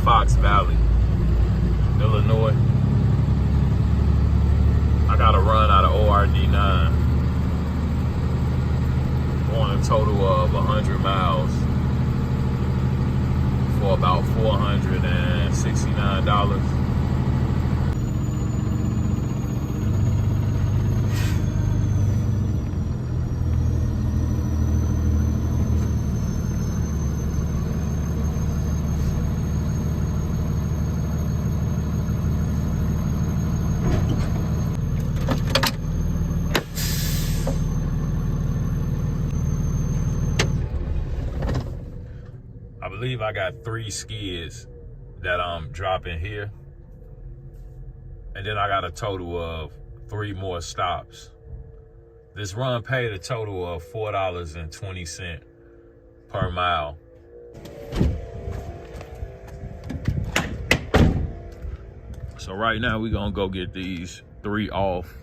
Fox Valley, Illinois. I got a run out of ORD 9 on a total of 100 miles for about $469. I believe I got 3 skids that I'm dropping here. And then I got a total of 3 more stops. This run paid a total of $4.20 per mile. So right now we're gonna go get these 3 off.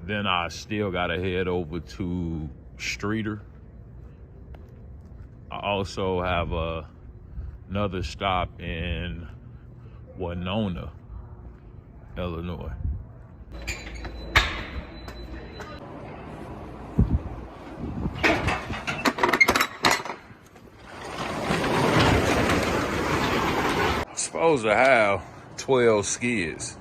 Then I still gotta head over to Streeter. I also have another stop in Winona, Illinois. I'm supposed to have 12 skids,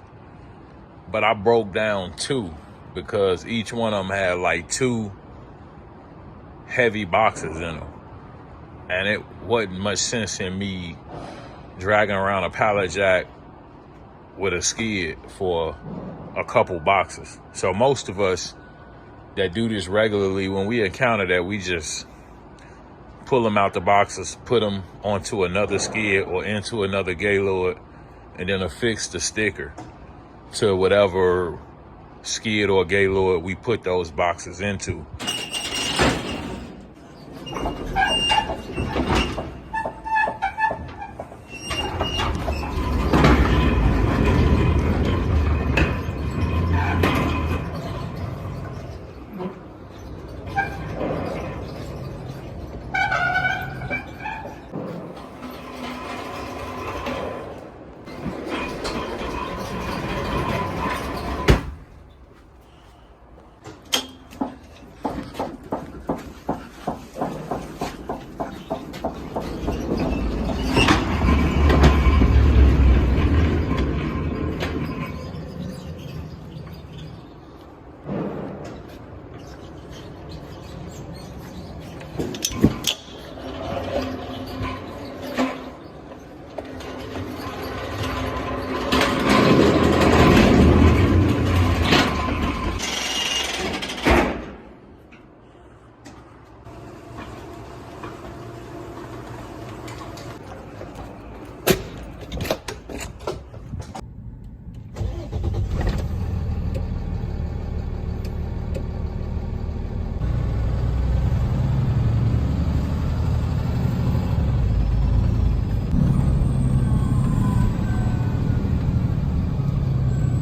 but I broke down 2 because each one of them had like 2 heavy boxes in them. And it wasn't much sense in me dragging around a pallet jack with a skid for a couple boxes. So most of us that do this regularly, when we encounter that, we just pull them out the boxes, put them onto another skid or into another Gaylord, and then affix the sticker to whatever skid or Gaylord we put those boxes into.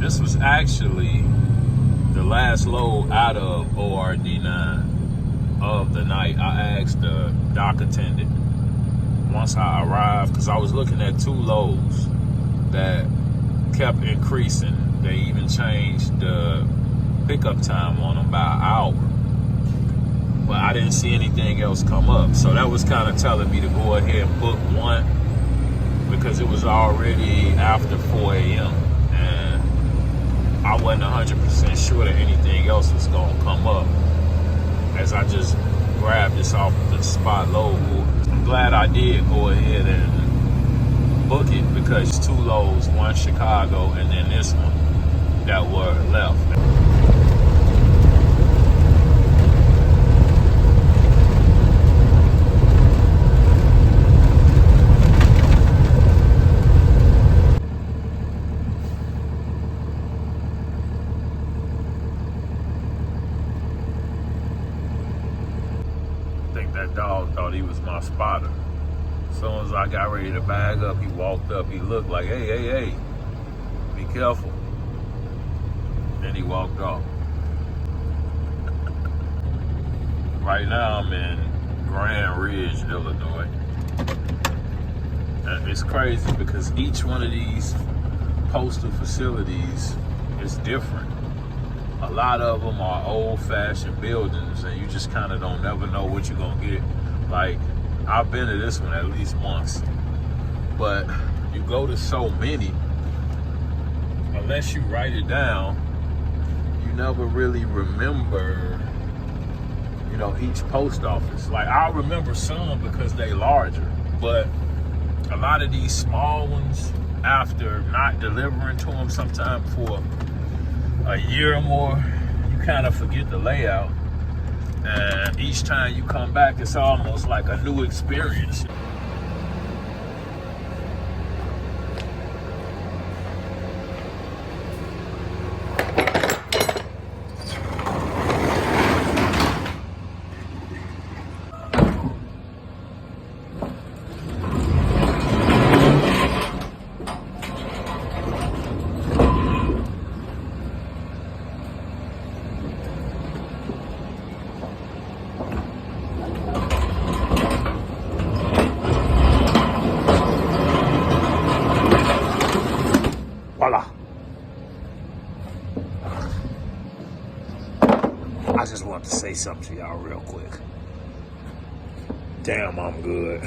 This was actually the last load out of ORD 9 of the night. I asked the dock attendant once I arrived, because I was looking at 2 loads that kept increasing. They even changed the pickup time on them by an hour. But I didn't see anything else come up. So that was kind of telling me to go ahead and book one, because it was already after 4 a.m. and I wasn't 100% sure that anything else was going to come up, as I just grabbed this off the spot load. I'm glad I did go ahead and book it, because 2 loads, one Chicago and then this one, that were left. I think that dog thought he was my spotter. As soon as I got ready to bag up, he walked up, he looked like, hey, hey, hey, be careful. Then he walked off. Right now I'm in Grand Ridge, Illinois. It's crazy because each one of these postal facilities is different. A lot of them are old-fashioned buildings, and you just kind of don't never know what you're gonna get. Like, I've been to this one at least once, but you go to so many, unless you write it down, you never really remember, you know, each post office. Like, I'll remember some because they larger, but a lot of these small ones, after not delivering to them sometime for a year or more, you kind of forget the layout. And each time you come back, it's almost like a new experience. Voila. I just wanted to say something to y'all real quick. Damn, I'm good.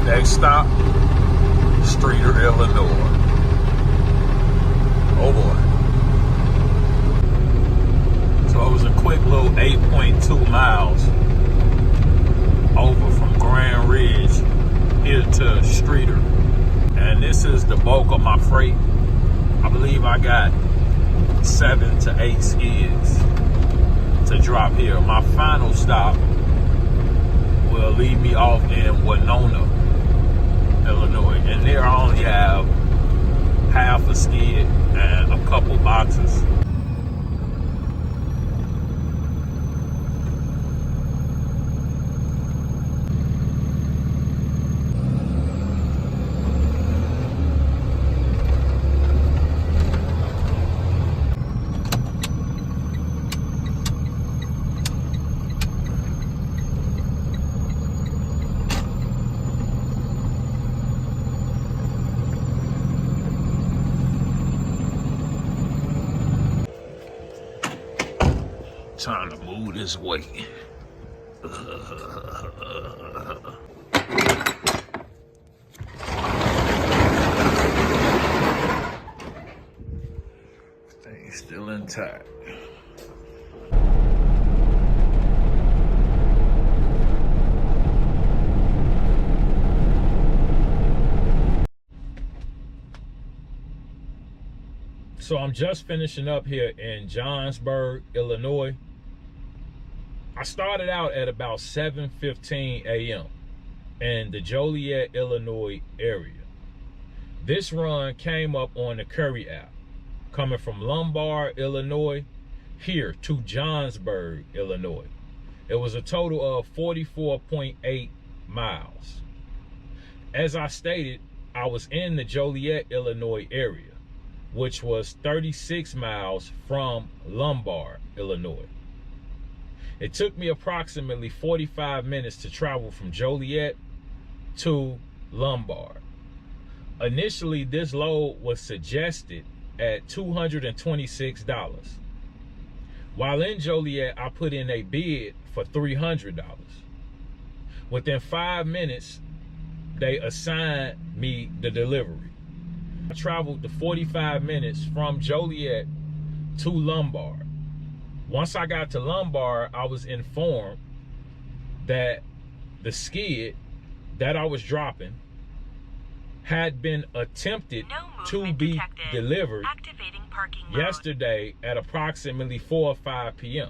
Next stop, Streator, Illinois. Oh boy. So it was a quick little 8.2 miles over from Grand Ridge here to Streator. And this is the bulk of my freight. I believe I got 7 to 8 skids to drop here. My final stop will leave me off in Winona, Illinois. And there I only have half a skid and a couple boxes. Trying to move this way. Thing's still intact. So I'm just finishing up here in Johnsburg, Illinois. I started out at about 7:15 a.m. in the Joliet, Illinois area. This run came up on the Curri app, coming from Lombard, Illinois, here to Johnsburg, Illinois. It was a total of 44.8 miles. As I stated, I was in the Joliet, Illinois area, which was 36 miles from Lombard, Illinois. It took me approximately 45 minutes to travel from Joliet to Lombard. Initially, this load was suggested at $226. While in Joliet, I put in a bid for $300. Within 5 minutes, they assigned me the delivery. I traveled the 45 minutes from Joliet to Lombard. Once I got to Lombard, I was informed that the skid that I was dropping had been attempted to be delivered yesterday at approximately 4 or 5 p.m.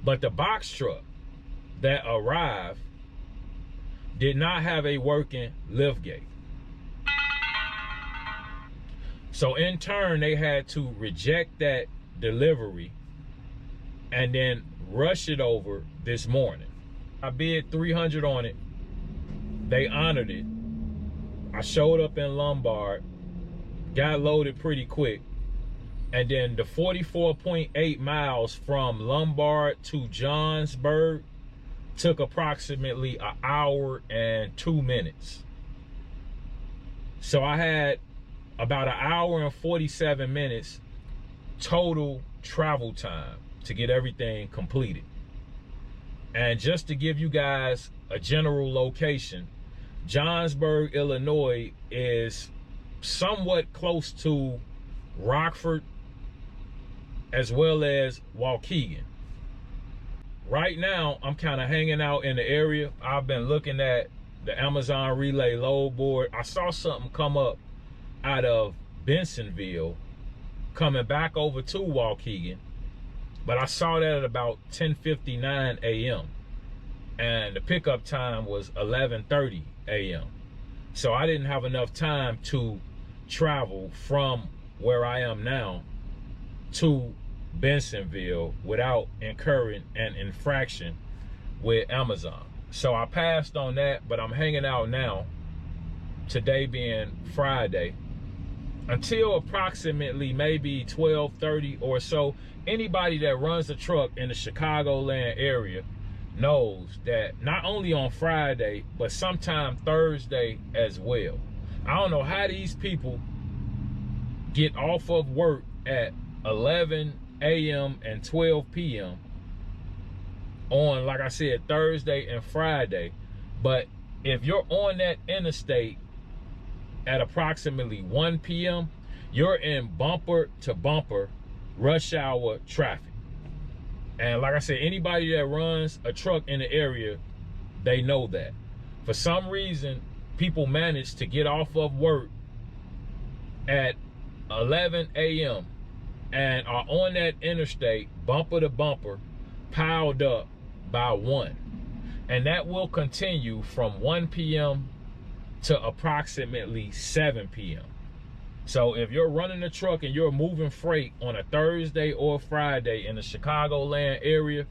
But the box truck that arrived did not have a working lift gate. So in turn, they had to reject that delivery and then rush it over this morning. I bid $300 on it. They honored it. I showed up in Lombard, got loaded pretty quick. And then the 44.8 miles from Lombard to Johnsburg took approximately an hour and 2 minutes. So I had about an hour and 47 minutes total travel time to get everything completed. And just to give you guys a general location, Johnsburg, Illinois is somewhat close to Rockford as well as Waukegan. Right now, I'm kind of hanging out in the area. I've been looking at the Amazon Relay load board. I saw something come up out of Bensonville coming back over to Waukegan, but I saw that at about 10:59 a.m. and the pickup time was 11:30 a.m. So I didn't have enough time to travel from where I am now to Bensonville without incurring an infraction with Amazon. So I passed on that, but I'm hanging out now, today being Friday, until approximately maybe 12:30 or so. Anybody that runs a truck in the Chicagoland area knows that not only on Friday, but sometime Thursday as well. I don't know how these people get off of work at 11 a.m. and 12 p.m. on, like I said, Thursday and Friday. But if you're on that interstate at approximately 1 p.m., you're in bumper to bumper rush hour traffic. And like I said, anybody that runs a truck in the area, they know that. For some reason, people manage to get off of work at 11 a.m. and are on that interstate bumper to bumper piled up by 1. And that will continue from 1 p.m. to approximately 7 p.m. So if you're running a truck and you're moving freight on a Thursday or Friday in the Chicagoland area,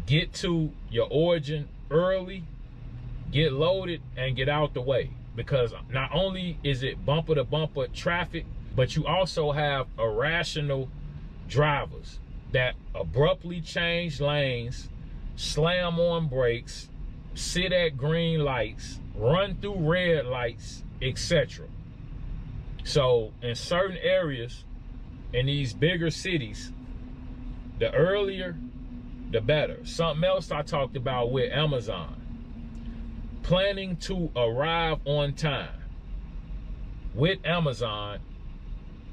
get to your origin early, get loaded, and get out the way. Because not only is it bumper to bumper traffic, but you also have irrational drivers that abruptly change lanes, slam on brakes, sit at green lights, run through red lights, etc. So in certain areas in these bigger cities, the earlier, the better. Something else I talked about with Amazon, planning to arrive on time with Amazon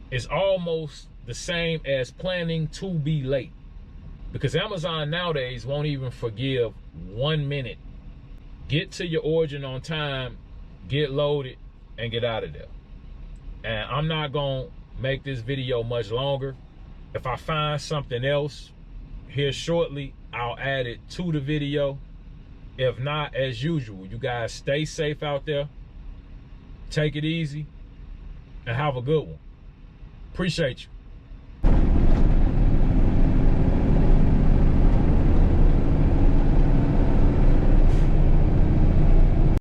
is almost the same as planning to be late, because Amazon nowadays won't even forgive 1 minute. Get to your origin on time, get loaded, and get out of there. And I'm not gonna make this video much longer. If I find something else here shortly, I'll add it to the video. If not, as usual, you guys stay safe out there, take it easy, and have a good one. Appreciate you.